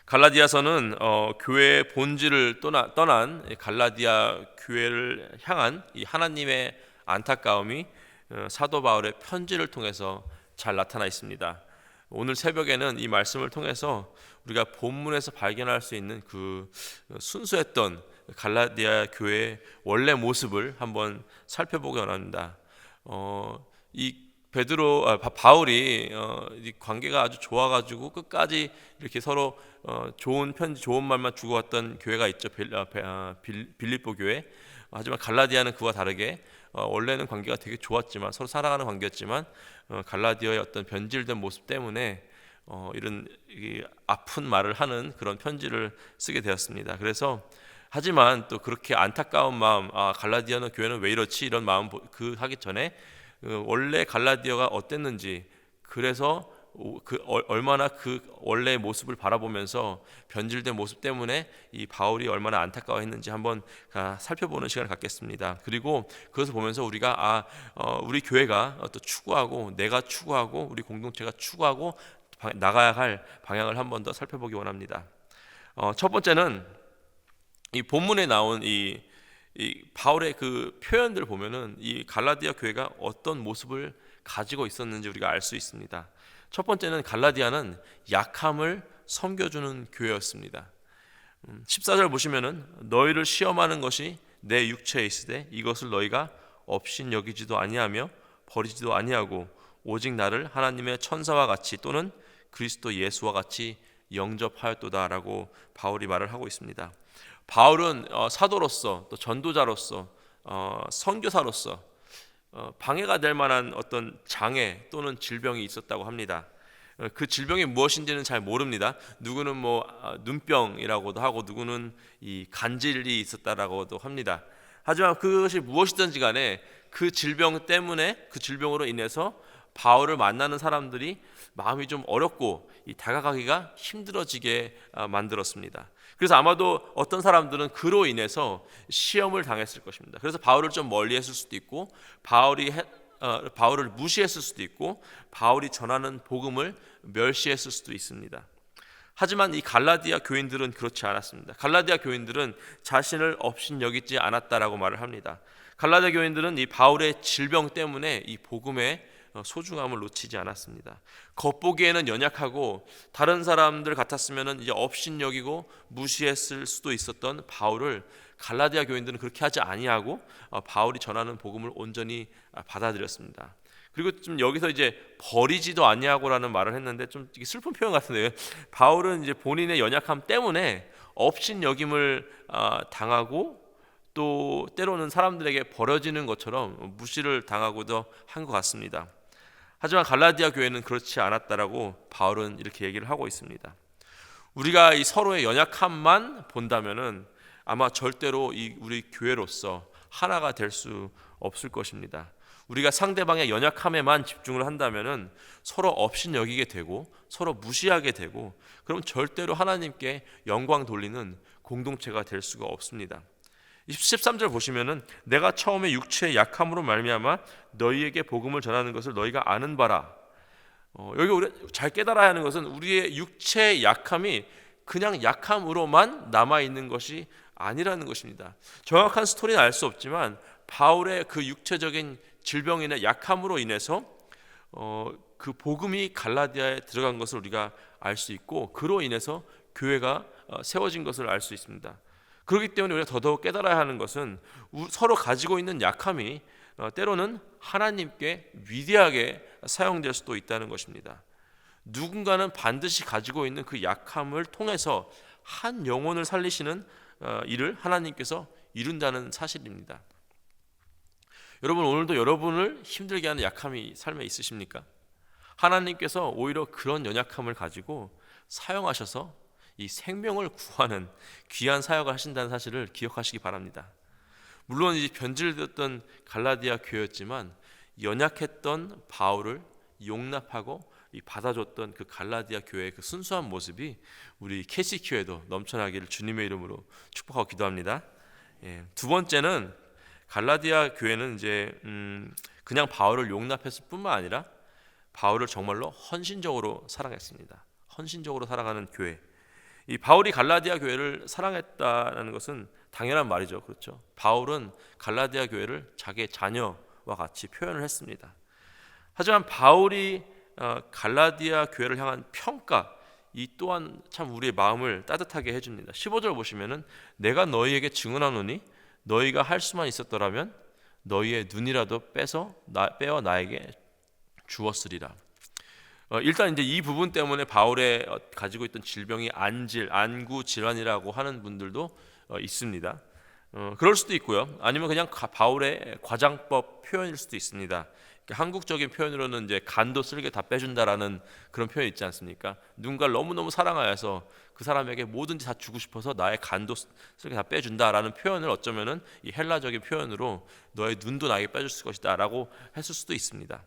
갈라디아서는 교회의 본질을 떠난 갈라디아 교회를 향한 이 하나님의 안타까움이 사도 바울의 편지를 통해서 잘 나타나 있습니다. 오늘 새벽에는 이 말씀을 통해서 우리가 본문에서 발견할 수 있는 그 순수했던 갈라디아 교회의 원래 모습을 한번 살펴보기 원합니다. 이 바울이 이 관계가 아주 좋아가지고 끝까지 이렇게 서로 좋은 편지, 좋은 말만 주고받던 교회가 있죠. 빌립보 교회. 하지만 갈라디아는 그와 다르게 원래는 관계가 되게 좋았지만 서로 사랑하는 관계였지만 갈라디아의 어떤 변질된 모습 때문에 이런 아픈 말을 하는 그런 편지를 쓰게 되었습니다. 그래서 하지만 또 그렇게 안타까운 마음, 갈라디아는 교회는 왜 이렇지 이런 마음 하기 전에 원래 갈라디아가 어땠는지, 그래서 얼마나 그 원래의 모습을 바라보면서 변질된 모습 때문에 이 바울이 얼마나 안타까워했는지 한번 살펴보는 시간을 갖겠습니다. 그리고 그것을 보면서 우리가 우리 교회가 또 추구하고 내가 추구하고 우리 공동체가 추구하고 나가야 할 방향을 한번 더 살펴보기 원합니다. 첫 번째는 이 본문에 나온 이 바울의 그 표현들을 보면은 이 갈라디아 교회가 어떤 모습을 가지고 있었는지 우리가 알 수 있습니다. 첫 번째는 갈라디아는 약함을 섬겨주는 교회였습니다. 14절 보시면은 너희를 시험하는 것이 내 육체에 있으되 이것을 너희가 업신 여기지도 아니하며 버리지도 아니하고 오직 나를 하나님의 천사와 같이 또는 그리스도 예수와 같이 영접하였도다라고 바울이 말을 하고 있습니다. 바울은 사도로서 또 전도자로서 선교사로서 방해가 될 만한 어떤 장애 또는 질병이 있었다고 합니다. 그 질병이 무엇인지는 잘 모릅니다. 누구는 눈병이라고도 하고 누구는 이 간질이 있었다라고도 합니다. 하지만 그것이 무엇이든지 간에 그 질병 때문에 그 질병으로 인해서 바울을 만나는 사람들이 마음이 좀 어렵고 다가가기가 힘들어지게 만들었습니다. 그래서 아마도 어떤 사람들은 그로 인해서 시험을 당했을 것입니다. 그래서 바울을 좀 멀리했을 수도 있고 바울을 무시했을 수도 있고 바울이 전하는 복음을 멸시했을 수도 있습니다. 하지만 이 갈라디아 교인들은 그렇지 않았습니다. 갈라디아 교인들은 자신을 업신여기지 않았다라고 말을 합니다. 갈라디아 교인들은 이 바울의 질병 때문에 이 복음의 소중함을 놓치지 않았습니다. 겉보기에는 연약하고 다른 사람들 같았으면 이제 업신여기고 무시했을 수도 있었던 바울을 갈라디아 교인들은 그렇게 하지 아니하고 바울이 전하는 복음을 온전히 받아들였습니다. 그리고 좀 여기서 이제 버리지도 아니하고라는 말을 했는데 좀 슬픈 표현 같은데요. 바울은 이제 본인의 연약함 때문에 업신여김을 당하고 또 때로는 사람들에게 버려지는 것처럼 무시를 당하고도 한 것 같습니다. 하지만 갈라디아 교회는 그렇지 않았다라고 바울은 이렇게 얘기를 하고 있습니다. 우리가 이 서로의 연약함만 본다면은 아마 절대로 우리 교회로서 하나가 될 수 없을 것입니다. 우리가 상대방의 연약함에만 집중을 한다면은 서로 업신여기게 되고 서로 무시하게 되고 그럼 절대로 하나님께 영광 돌리는 공동체가 될 수가 없습니다. 13절 보시면은 내가 처음에 육체의 약함으로 말미암아 너희에게 복음을 전하는 것을 너희가 아는 바라. 여기 우리 잘 깨달아야 하는 것은 우리의 육체의 약함이 그냥 약함으로만 남아 있는 것이 아니라는 것입니다. 정확한 스토리는 알 수 없지만 바울의 그 육체적인 질병이나 약함으로 인해서 그 복음이 갈라디아에 들어간 것을 우리가 알 수 있고 그로 인해서 교회가 세워진 것을 알 수 있습니다. 그렇기 때문에 우리가 더더욱 깨달아야 하는 것은 서로 가지고 있는 약함이 때로는 하나님께 위대하게 사용될 수도 있다는 것입니다. 누군가는 반드시 가지고 있는 그 약함을 통해서 한 영혼을 살리시는 일을 하나님께서 이룬다는 사실입니다. 여러분, 오늘도 여러분을 힘들게 하는 약함이 삶에 있으십니까? 하나님께서 오히려 그런 연약함을 가지고 사용하셔서 이 생명을 구하는 귀한 사역을 하신다는 사실을 기억하시기 바랍니다. 물론 이 변질되었던 갈라디아 교회였지만 연약했던 바울을 용납하고 받아줬던 그 갈라디아 교회의 그 순수한 모습이 우리 캐시 교회도 넘쳐나기를 주님의 이름으로 축복하고 기도합니다. 두 번째는 갈라디아 교회는 이제 그냥 바울을 용납했을 뿐만 아니라 바울을 정말로 헌신적으로 사랑했습니다. 헌신적으로 살아가는 교회. 이 바울이 갈라디아 교회를 사랑했다는 것은 당연한 말이죠. 그렇죠. 바울은 갈라디아 교회를 자기의 자녀와 같이 표현을 했습니다. 하지만 바울이 갈라디아 교회를 향한 평가, 이 또한 참 우리의 마음을 따뜻하게 해줍니다. 15절 보시면은 내가 너희에게 증언하노니 너희가 할 수만 있었더라면 너희의 눈이라도 빼어 나에게 주었으리라. 일단 이제 이 부분 때문에 바울의 가지고 있던 질병이 안구 질환이라고 하는 분들도 있습니다. 그럴 수도 있고요. 아니면 그냥 바울의 과장법 표현일 수도 있습니다. 한국적인 표현으로는 이제 간도 쓸개 다 빼준다라는 그런 표현이 있지 않습니까? 누군가를 너무너무 사랑하여서 그 사람에게 뭐든지 다 주고 싶어서 나의 간도 쓸개 다 빼준다라는 표현을 어쩌면은 이 헬라적인 표현으로 너의 눈도 나에게 빼줄 것이다라고 했을 수도 있습니다.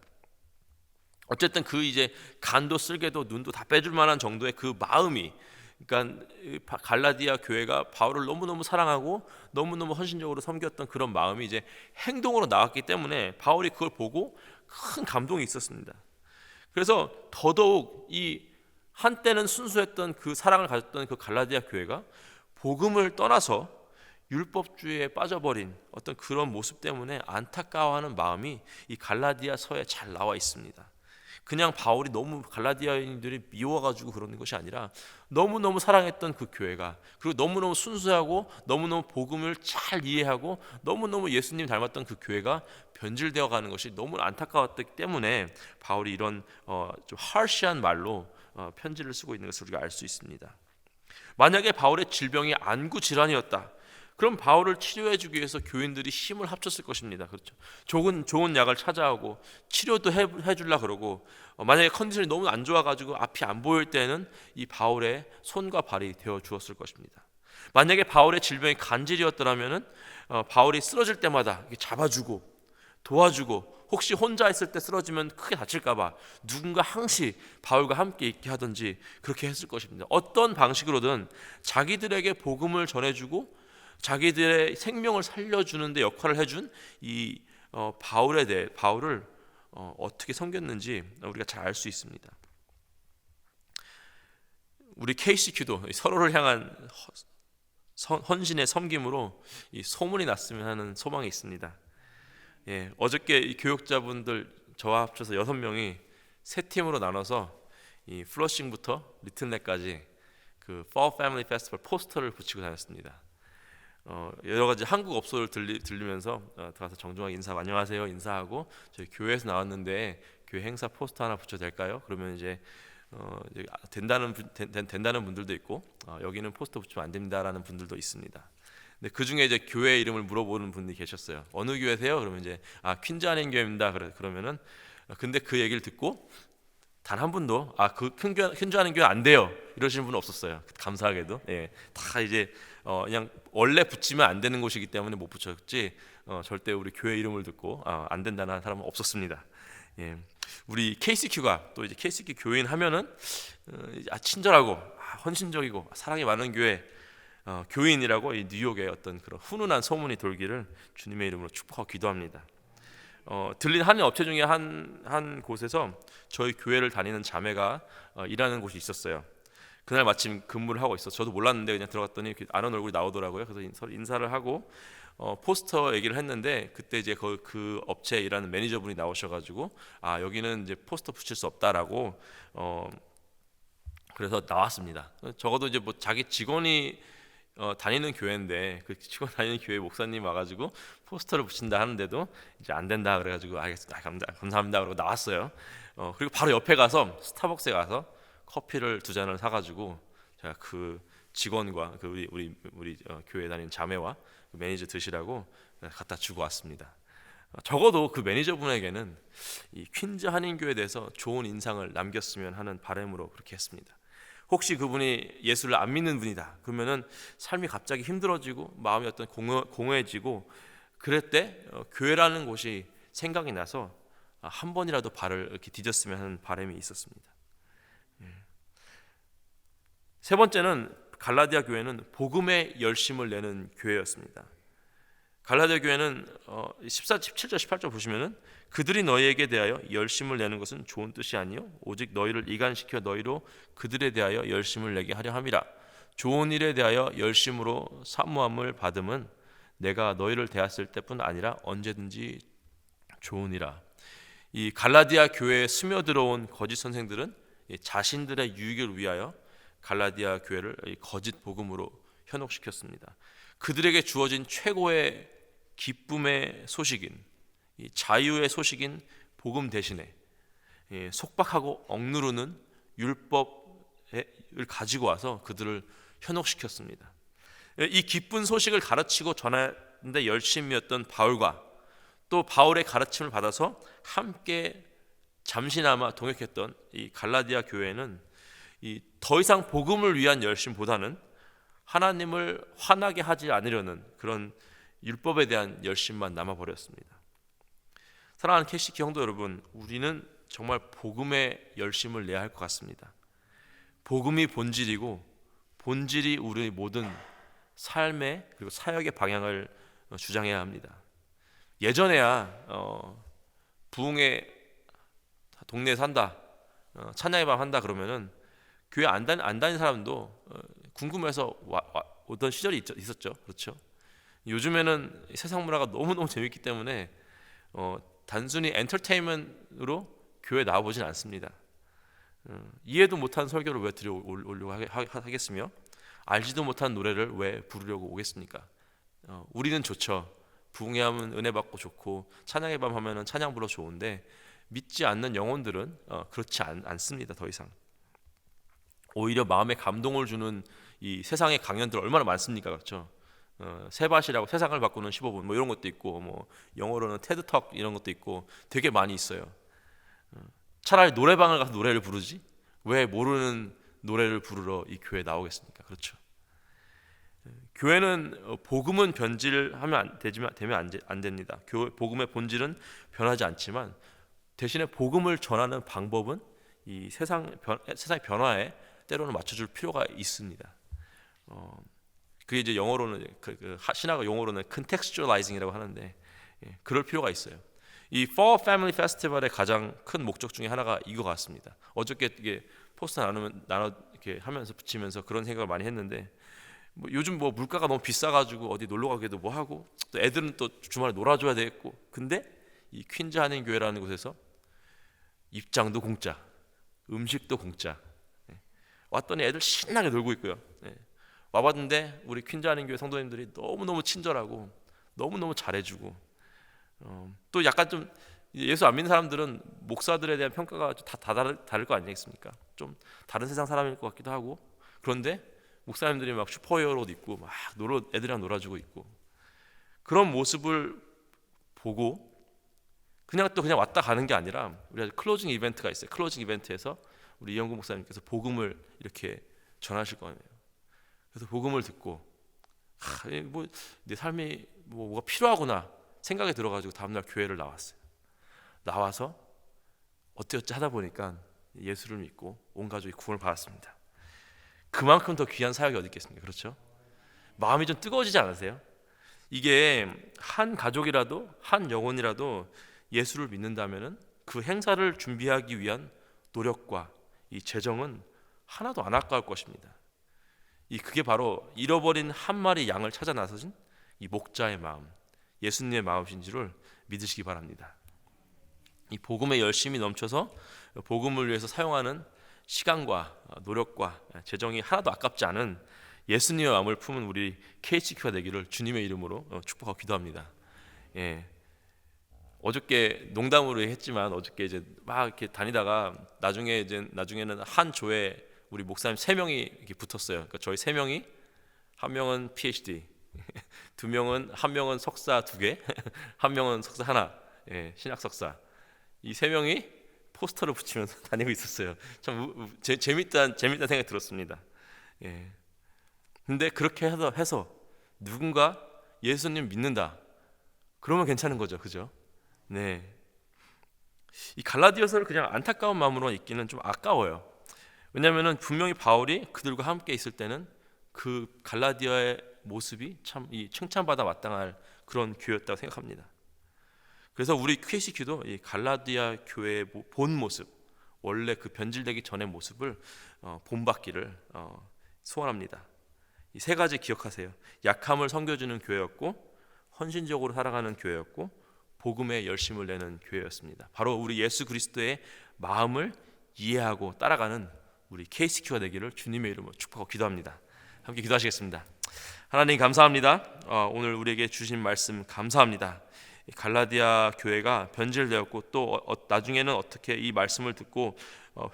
어쨌든 그 이제 간도 쓸개도 눈도 다 빼줄 만한 정도의 그 마음이, 그러니까 갈라디아 교회가 바울을 너무너무 사랑하고 너무너무 헌신적으로 섬겼던 그런 마음이 이제 행동으로 나왔기 때문에 바울이 그걸 보고 큰 감동이 있었습니다. 그래서 더더욱 이 한때는 순수했던 그 사랑을 가졌던 그 갈라디아 교회가 복음을 떠나서 율법주의에 빠져버린 어떤 그런 모습 때문에 안타까워하는 마음이 이 갈라디아서에 잘 나와 있습니다. 그냥 바울이 너무 갈라디아인들이 미워가지고 그러는 것이 아니라 너무너무 사랑했던 그 교회가, 그리고 너무너무 순수하고 너무너무 복음을 잘 이해하고 너무너무 예수님 닮았던 그 교회가 변질되어 가는 것이 너무 안타까웠기 때문에 바울이 이런 좀 harsh한 말로 편지를 쓰고 있는 것을 우리가 알 수 있습니다. 만약에 바울의 질병이 안구 질환이었다, 그럼 바울을 치료해주기 위해서 교인들이 힘을 합쳤을 것입니다. 그렇죠. 좋은 약을 찾아오고 치료도 해주려 그러고, 만약에 컨디션이 너무 안 좋아가지고 앞이 안 보일 때는 이 바울의 손과 발이 되어 주었을 것입니다. 만약에 바울의 질병이 간질이었더라면은 바울이 쓰러질 때마다 잡아주고 도와주고, 혹시 혼자 있을 때 쓰러지면 크게 다칠까봐 누군가 항시 바울과 함께 있게 하든지 그렇게 했을 것입니다. 어떤 방식으로든 자기들에게 복음을 전해주고 자기들의 생명을 살려주는 데 역할을 해준 이 바울을 어떻게 섬겼는지 우리가 잘 알 수 있습니다. 우리 KCQ도 서로를 향한 헌신의 섬김으로 이 소문이 났으면 하는 소망이 있습니다. 예, 어저께 이 교육자분들 저와 합쳐서 6명이 세 팀으로 나눠서 이 플러싱부터 리틀넷까지 그 Fall Family Festival 포스터를 붙이고 다녔습니다. 여러 가지 한국 업소를 들리면서 들어가서 정중하게 인사하고 안녕하세요 인사하고, 저희 교회에서 나왔는데 교회 행사 포스터 하나 붙여도 될까요? 그러면 이제 된다는 분들도 있고, 여기는 포스터 붙이면 안 됩니다라는 분들도 있습니다. 근데 그 중에 이제 교회 이름을 물어보는 분이 계셨어요. 어느 교회세요? 그러면 이제 퀸즈 한인 교회입니다. 그러면은 근데 그 얘기를 듣고 단 한 분도 그 퀸즈 한인 교회 안 돼요 이러시는 분은 없었어요. 감사하게도. 예, 다 이제 그냥 원래 붙이면 안 되는 곳이기 때문에 못 붙였지, 절대 우리 교회 이름을 듣고 안 된다는 사람은 없었습니다. 예, 우리 KCQ가 또 이제 KCQ 교인 하면은 친절하고 헌신적이고 사랑이 많은 교회 교인이라고 이 뉴욕의 어떤 그런 훈훈한 소문이 돌기를 주님의 이름으로 축복하고 기도합니다. 들린 한인 업체 중에 한 곳에서 저희 교회를 다니는 자매가 일하는 곳이 있었어요. 그날 마침 근무를 하고 있어서 저도 몰랐는데 그냥 들어갔더니 아는 얼굴이 나오더라고요. 그래서 서로 인사를 하고 포스터 얘기를 했는데, 그때 이제 그 업체에 일하는 매니저분이 나오셔가지고 여기는 이제 포스터 붙일 수 없다라고 그래서 나왔습니다. 적어도 이제 뭐 자기 직원이 다니는 교회인데 그 직원 다니는 교회 목사님 와가지고 포스터를 붙인다 하는데도 이제 안 된다 그래가지고 알겠습니다, 감사합니다 그러고 나왔어요. 그리고 바로 옆에 가서 스타벅스에 가서 커피를 2잔을 사가지고 제가 그 직원과 그 우리 교회 다니는 자매와 그 매니저 드시라고 갖다 주고 왔습니다. 적어도 그 매니저분에게는 이 퀸즈 한인교회에 대해서 좋은 인상을 남겼으면 하는 바람으로 그렇게 했습니다. 혹시 그분이 예수를 안 믿는 분이다 그러면은 삶이 갑자기 힘들어지고 마음이 어떤 공허해지고 그럴 때 교회라는 곳이 생각이 나서 한 번이라도 발을 이렇게 디뎠으면 하는 바람이 있었습니다. 세 번째는 갈라디아 교회는 복음에 열심을 내는 교회였습니다. 갈라디아 교회는 17절 18절 보시면은 그들이 너희에게 대하여 열심을 내는 것은 좋은 뜻이 아니요 오직 너희를 이간시켜 너희로 그들에 대하여 열심을 내게 하려 함이라. 좋은 일에 대하여 열심으로 사모함을 받음은 내가 너희를 대했을 때뿐 아니라 언제든지 좋으니라. 이 갈라디아 교회에 스며들어온 거짓 선생들은 자신들의 유익을 위하여 갈라디아 교회를 거짓 복음으로 현혹시켰습니다. 그들에게 주어진 최고의 기쁨의 소식인 이 자유의 소식인 복음 대신에 속박하고 억누르는 율법을 가지고 와서 그들을 현혹시켰습니다. 이 기쁜 소식을 가르치고 전하는데 열심이었던 바울과 또 바울의 가르침을 받아서 함께 잠시나마 동역했던 이 갈라디아 교회는 더 이상 복음을 위한 열심보다는 하나님을 화나게 하지 않으려는 그런 율법에 대한 열심만 남아버렸습니다. 사랑하는 캐시키 성도 여러분, 우리는 정말 복음의 열심을 내야 할 것 같습니다. 복음이 본질이고 본질이 우리 모든 삶의 그리고 사역의 방향을 주장해야 합니다. 예전에야 부흥회 동네에 산다, 찬양의 밤 한다 그러면은 교회 안 다닌 사람도 궁금해서 오던 시절이 있었죠. 그렇죠? 요즘에는 세상 문화가 너무너무 재밌기 때문에 단순히 엔터테인먼트로 교회 나와보진 않습니다. 이해도 못한 설교를 왜 들어오려고 하겠으며 알지도 못한 노래를 왜 부르려고 오겠습니까? 우리는 좋죠. 부흥회하면 은혜 받고 좋고 찬양의 밤 하면은 찬양 불러 좋은데 믿지 않는 영혼들은 그렇지 않습니다. 더 이상. 오히려 마음에 감동을 주는 이 세상의 강연들 얼마나 많습니까? 그렇죠? 세밭이라고 세상을 바꾸는 15분 뭐 이런 것도 있고 뭐 영어로는 테드톡 이런 것도 있고 되게 많이 있어요. 차라리 노래방을 가서 노래를 부르지 왜 모르는 노래를 부르러 이 교회에 나오겠습니까? 그렇죠? 교회는 복음은 변질하면 되면 안 됩니다. 복음의 본질은 변하지 않지만 대신에 복음을 전하는 방법은 이 세상의 변화에 때로는 맞춰줄 필요가 있습니다. 그게 이제 영어로는 신학의 용어로는 contextualizing이라고 하는데 그럴 필요가 있어요. 이 Fall Family Festival의 가장 큰 목적 중에 하나가 이거 같습니다. 어저께 이게 포스터 나눠 이렇게 하면서 붙이면서 그런 생각을 많이 했는데 뭐 요즘 뭐 물가가 너무 비싸가지고 어디 놀러 가기도 뭐 하고 또 애들은 또 주말에 놀아줘야 되겠고 근데 이 퀸즈 한인 교회라는 곳에서 입장도 공짜, 음식도 공짜. 왔더니 애들 신나게 놀고 있고요. 와봤는데 우리 퀸즈 한인 교회 성도님들이 너무너무 친절하고 너무너무 잘해주고 또 약간 좀 예수 안 믿는 사람들은 목사들에 대한 평가가 다 다를 거 아니겠습니까? 좀 다른 세상 사람일 것 같기도 하고 그런데 목사님들이 막 슈퍼히어로 옷 입고 막 애들이랑 놀아주고 있고 그런 모습을 보고 그냥 왔다 가는 게 아니라 우리가 클로징 이벤트가 있어요. 클로징 이벤트에서 우리 이영구 목사님께서 복음을 이렇게 전하실 거예요. 그래서 복음을 듣고 뭐 내 삶이 뭐가 필요하구나 생각이 들어가지고 다음날 교회를 나왔어요. 나와서 어찌어찌 하다 보니까 예수를 믿고 온 가족이 구원을 받았습니다. 그만큼 더 귀한 사역이 어디 있겠습니까? 그렇죠? 마음이 좀 뜨거워지지 않으세요? 이게 한 가족이라도 한 영혼이라도 예수를 믿는다면은 그 행사를 준비하기 위한 노력과 이 재정은 하나도 안 아까울 것입니다. 그게 바로 잃어버린 한 마리 양을 찾아 나서신 이 목자의 마음, 예수님의 마음인 줄을 믿으시기 바랍니다. 이 복음에 열심이 넘쳐서 복음을 위해서 사용하는 시간과 노력과 재정이 하나도 아깝지 않은 예수님의 마음을 품은 우리 KHQ가 되기를 주님의 이름으로 축복하고 기도합니다. 어저께 농담으로 했지만 어저께 이제 막 이렇게 다니다가 나중에는 한 조에 우리 목사님 3명이 이렇게 붙었어요. 그러니까 저희 3명이 한 명은 PhD, 한 명은 석사 2개, 한 명은 석사 하나, 신학 석사. 이 3명이 포스터를 붙이면서 다니고 있었어요. 참 재밌다는 생각이 들었습니다. 근데 그렇게 해서 누군가 예수님 믿는다. 그러면 괜찮은 거죠, 그죠? 네. 이 갈라디아서를 그냥 안타까운 마음으로 읽기는 좀 아까워요. 왜냐하면은 분명히 바울이 그들과 함께 있을 때는 그 갈라디아의 모습이 참 칭찬받아 마땅할 그런 교회였다고 생각합니다. 그래서 우리 QCQ도 이 갈라디아 교회의 본 모습, 원래 그 변질되기 전의 모습을 본받기를 소원합니다. 이 세 가지 기억하세요. 약함을 섬겨주는 교회였고, 헌신적으로 살아가는 교회였고, 복음에 열심을 내는 교회였습니다. 바로 우리 예수 그리스도의 마음을 이해하고 따라가는 우리 KCQ가 되기를 주님의 이름으로 축복하고 기도합니다. 함께 기도하시겠습니다. 하나님 감사합니다. 오늘 우리에게 주신 말씀 감사합니다. 갈라디아 교회가 변질되었고 또 나중에는 어떻게 이 말씀을 듣고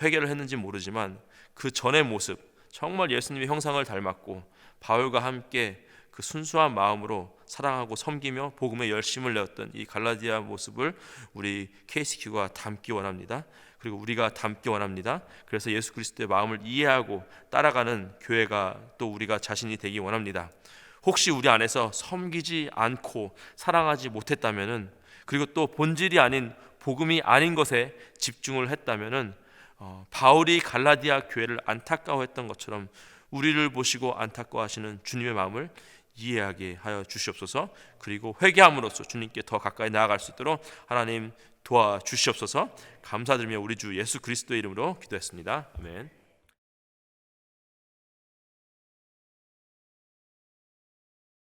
회개를 했는지 모르지만 그 전의 모습, 정말 예수님의 형상을 닮았고 바울과 함께 그 순수한 마음으로 사랑하고 섬기며 복음에 열심을 내었던 이 갈라디아 모습을 우리 KCQ가 담기 원합니다. 그리고 우리가 담기 원합니다. 그래서 예수 그리스도의 마음을 이해하고 따라가는 교회가 또 우리가 자신이 되기 원합니다. 혹시 우리 안에서 섬기지 않고 사랑하지 못했다면은, 그리고 또 본질이 아닌 복음이 아닌 것에 집중을 했다면은 바울이 갈라디아 교회를 안타까워했던 것처럼 우리를 보시고 안타까워하시는 주님의 마음을 이해하게 하여 주시옵소서. 그리고 회개함으로써 주님께 더 가까이 나아갈 수 있도록 하나님 도와주시옵소서. 감사드리며 우리 주 예수 그리스도의 이름으로 기도했습니다. 아멘.